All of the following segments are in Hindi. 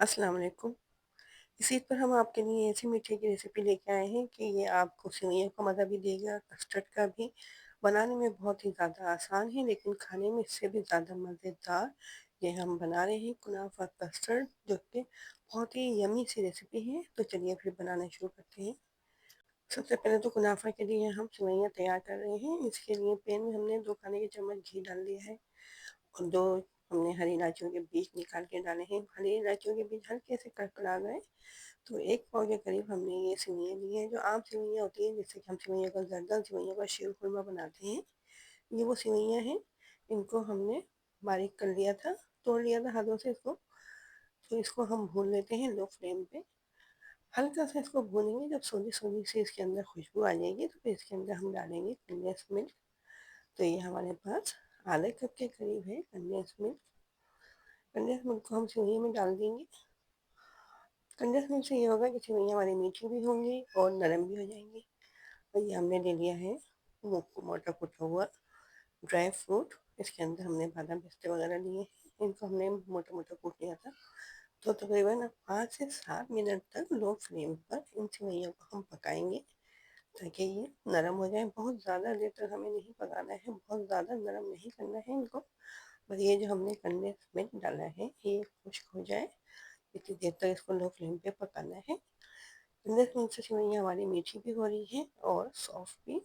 अस्सलाम वालेकुम। इस ईद पर हम आपके लिए ऐसी मीठे की रेसिपी लेके आए हैं कि ये आपको सेवइयों का मज़ा भी देगा, कस्टर्ड का भी। बनाने में बहुत ही ज़्यादा आसान है लेकिन खाने में इससे भी ज़्यादा मज़ेदार। ये हम बना रहे हैं कुनाफा कस्टर्ड, जो कि बहुत ही यम्मी सी रेसिपी है। तो चलिए फिर बनाना शुरू करते हैं। सबसे पहले तो कुनाफा के लिए हम सेवइयाँ तैयार कर रहे हैं। इसके लिए पैन में हमने 2 खाने के चम्मच घी डाल दिया है और 2 हमने हरी इलायचियों के बीज निकाल के डाले हैं। हरी इलायचियों के बीज हल्के से कड़कड़ा गए तो 1 पाव के करीब हमने ये सेवइयाँ ली हैं, जो आम सेवइयाँ होती हैं, जिससे कि हम सेवइयों का जर्दा, सेवइयों का शीर-खुरमा बनाते हैं। ये वो सेवइयाँ हैं, इनको हमने बारीक कर लिया था, तोड़ लिया था हाथों से इसको। तो इसको हम भून लेते हैं लो फ्लेम पे। हल्का सा इसको भूनेंगे, जब सोंधी-सोंधी सी इसके अंदर खुशबू आ जाएगी, तो फिर इसके अंदर हम डालेंगे कंडेंस मिल्क। तो ये हमारे पास आधे कप के करीब है कंडेंस मिल्क। कंडेंस मिल्क को हम सेवइयों में डाल देंगे। कंडेंस मिल्क से ये होगा कि सेवइयाँ हमारी मीठी भी होंगी और नरम भी हो जाएंगी। और ये हमने ले लिया है मोटा कुटा हुआ ड्राई फ्रूट। इसके अंदर हमने बादाम पिस्ते वगैरह लिए हैं, इनको हमने मोटा मोटा कूट लिया था। तो तकरीबन 5 से 7 मिनट तक लो फ्लेम पर इन सेवइयों को हम पकाएंगे, ताकि ये नरम हो जाए। बहुत ज़्यादा देर तक हमें नहीं पकाना है, बहुत ज़्यादा नरम नहीं करना है इनको। बस ये जो हमने कंडेंस मिल्क डाला है ये खुश्क हो जाए, इतनी देर तक इसको लो फ्लेम पे पकाना है। कंडेंस मिल्क से सेवइयाँ हमारी मीठी भी हो रही है और सॉफ्ट भी।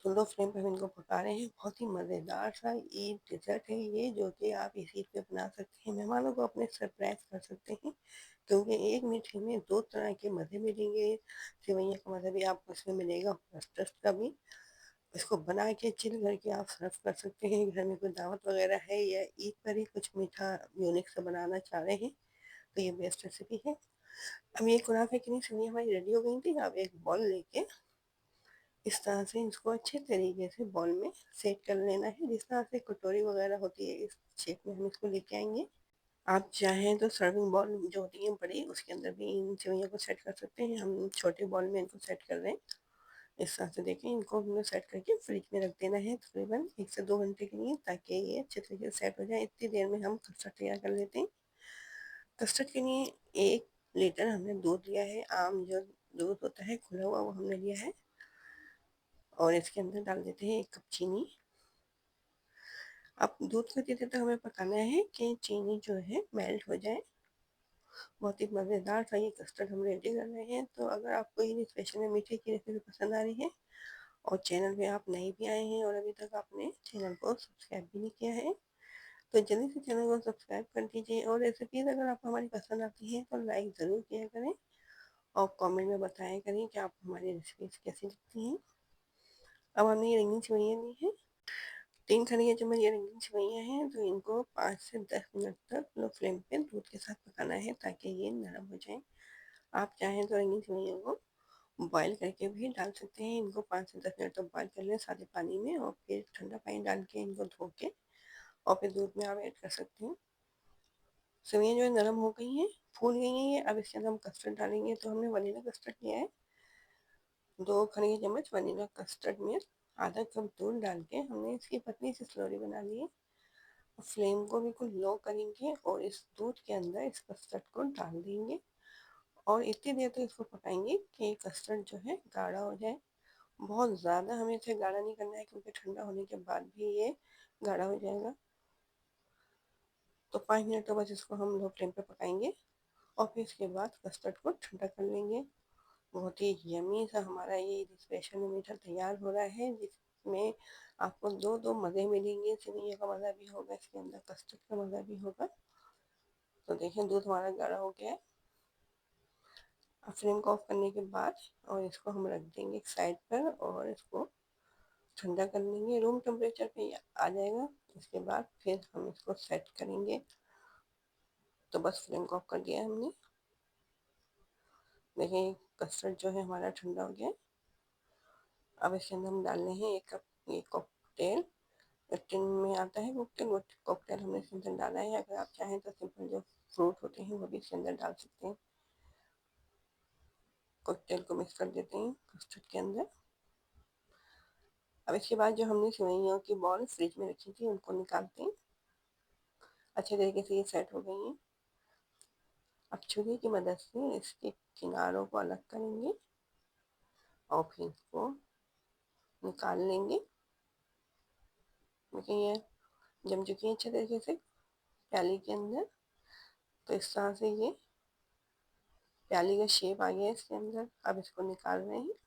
तो लो फ्लेम पे हम इनको पका रहे हैं। बहुत ही मज़ेदार सा ईद डिज़र्ट है ये, जो कि आप इस ईद पे बना सकते हैं, मेहमानों को अपने सरप्राइज़ कर सकते हैं, क्योंकि एक मीठे में 2 तरह के मज़े मिलेंगे। सेवइयों का मज़ा भी आपको इसमें मिलेगा, कस्टर्ड का भी। इसको बना के चिल करके आप सर्व कर सकते हैं। घर में कोई दावत वगैरह है या ईद पर ही कुछ मीठा यूनिक सा बनाना चाह रहे हैं, तो ये बेस्ट रेसिपी है। अब ये कुनाफे की नहीं सेवइयाँ हमारी रेडी हो गई थी। अब एक बॉल लेके इस तरह से इसको अच्छे तरीके से बॉल में सेट कर लेना है। जिस तरह से कटोरी वगैरह होती है, इस शेप में हम इसको लेके आएंगे। आप चाहें तो सर्विंग बॉल जो होती है बड़ी, उसके अंदर भी इन सेवइयों को सेट कर सकते हैं। हम छोटे बॉल में इनको सेट कर रहे हैं। इस तरह से देखें, इनको हमने सेट करके फ्रिज में रख देना है तकरीबन 1 से 2 घंटे के लिए, ताकि ये अच्छे तरीके से सेट हो जाए। इतनी देर में हम कस्टर्ड तैयार कर लेते हैं। कस्टर्ड के लिए 1 लीटर हमने दूध लिया है। आम जो दूध होता है खुला हुआ, वो हमने लिया है। और इसके अंदर डाल देते हैं 1 कप चीनी। अब दूध को इतनी देर तक हमें पकाना है कि चीनी जो है मेल्ट हो जाए। बहुत ही मज़ेदार सा ये कस्टर्ड हम रेडी कर रहे हैं। तो अगर आपको ये स्पेशल में मीठे की रेसिपी पसंद आ रही है और चैनल पे आप नए भी आए हैं और अभी तक आपने चैनल को सब्सक्राइब भी नहीं किया है, तो जल्दी से चैनल को सब्सक्राइब कर दीजिए। और रेसिपीज़ अगर आपको हमारी पसंद आती है तो लाइक ज़रूर किया करें और कमेंट में बताया करें कि आपको हमारी रेसिपीज़ कैसी लगती हैं। अब हमने ये रंगीन सेवइयाँ ली हैं, 3 खाने के चम्मच ये रंगीन सेवइयाँ हैं। तो इनको 5 से 10 मिनट तक लो फ्लेम पे दूध के साथ पकाना है, ताकि ये नरम हो जाए। आप चाहें तो रंगीन सेवइयों को बॉयल करके भी डाल सकते हैं। इनको 5 से 10 मिनट तक बॉयल कर लें सादे पानी में, और फिर ठंडा पानी डाल के इनको धो के और फिर दूध में आप ऐड कर सकते हैं। सेवइयाँ जो है नरम हो गई हैं, फूल गई हैं ये। अब इसके अंदर हम कस्टर्ड डालेंगे। तो हमने वनीला कस्टर्ड लिया है, 2 खाने के चम्मच वनीला कस्टर्ड में आधा कप दूध डाल के हमने इसकी पतली सी स्लोरी बना ली है। फ्लेम को बिल्कुल लो करेंगे और इस दूध के अंदर इस कस्टर्ड को डाल देंगे और इतनी देर तक इसको पकाएंगे कि कस्टर्ड जो है गाढ़ा हो जाए। बहुत ज़्यादा हमें इसे गाढ़ा नहीं करना है, क्योंकि ठंडा होने के बाद भी ये गाढ़ा हो जाएगा। तो 5 मिनट तो बस इसको हम लो फ्लेम पे पकाएंगे और फिर इसके बाद कस्टर्ड को ठंडा कर लेंगे। बहुत ही यमी सा हमारा ये स्पेशल मीठा तैयार हो रहा है, जिसमें आपको दो दो मज़े मिलेंगे। सेवइयों का मज़ा भी होगा, इसके अंदर कस्टर्ड का मज़ा भी होगा। तो देखिए दूध हमारा गाढ़ा हो गया है। अब फ्लेम को ऑफ करने के बाद और इसको हम रख देंगे एक साइड पर और इसको ठंडा कर लेंगे। रूम टेम्परेचर पे ये आ जाएगा। इसके बाद फिर हम इसको सेट करेंगे। तो बस फ्लेम को ऑफ कर दिया है हमने। देखिए कस्टर्ड जो है हमारा ठंडा हो गया है। अब इसके अंदर हम डाल रहे हैं 1 कप ये कॉकटेल। टिन में आता है कॉकटेल, वो कॉकटेल हमने इसके अंदर डाला है। अगर आप चाहें तो सिंपल जो फ्रूट होते हैं वो भी इसके अंदर डाल सकते हैं। कॉकटेल को मिक्स कर देते हैं कस्टर्ड के अंदर। अब इसके बाद जो हमने सेवइयों की बॉल फ्रिज में रखी थी उनको निकालते हैं। अच्छे तरीके से ये सेट हो गई हैं। आप छुरी की मदद से इसके किनारों को अलग करेंगे और फिर इसको निकाल लेंगे। देखिए ये जम चुकी है अच्छे तरीके से प्याली के अंदर। तो इस तरह से ये प्याली का शेप आ गया है इसके अंदर। अब इसको निकाल रहे हैं।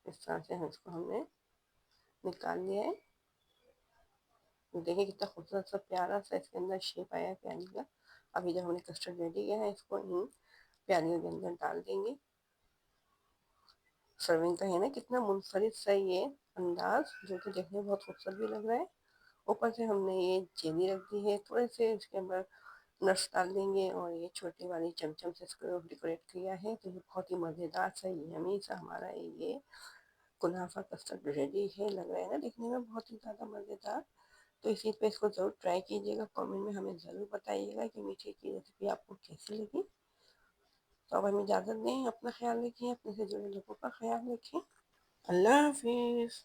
इस तरह से इसको हमने निकाल लिया है। देखिए कितना खूबसूरत सा प्यारा सा इसके अंदर शेप आया है प्याली का। अभी जब हमने कस्टर्ड रेडी किया है इसको इन प्यालियों के अंदर डाल देंगे। सर्विंग का है ना कितना मुनफरिद सा ये अंदाज, जो कि देखने में बहुत खूबसूरत भी लग रहा है। ऊपर से हमने ये चीनी रख दी है, थोड़े से इसके अंदर नट्स डाल देंगे और ये छोटी वाली चमचम से इसको डेकोरेट किया है। तो ये बहुत ही मज़ेदार सा यम्मी सा हमारा ये कुनाफा कस्टर्ड रेडी है। लग रहा है ना दिखने में बहुत ही ज़्यादा मज़ेदार। तो इसी पे इसको ज़रूर ट्राई कीजिएगा। कमेंट में हमें ज़रूर बताइएगा कि मीठे की रेसिपी आपको कैसी लगी। तो अब हमें इजाज़त दें। अपना ख्याल रखिए, अपने से जुड़े लोगों का ख्याल रखें। अल्लाह हाफिज़।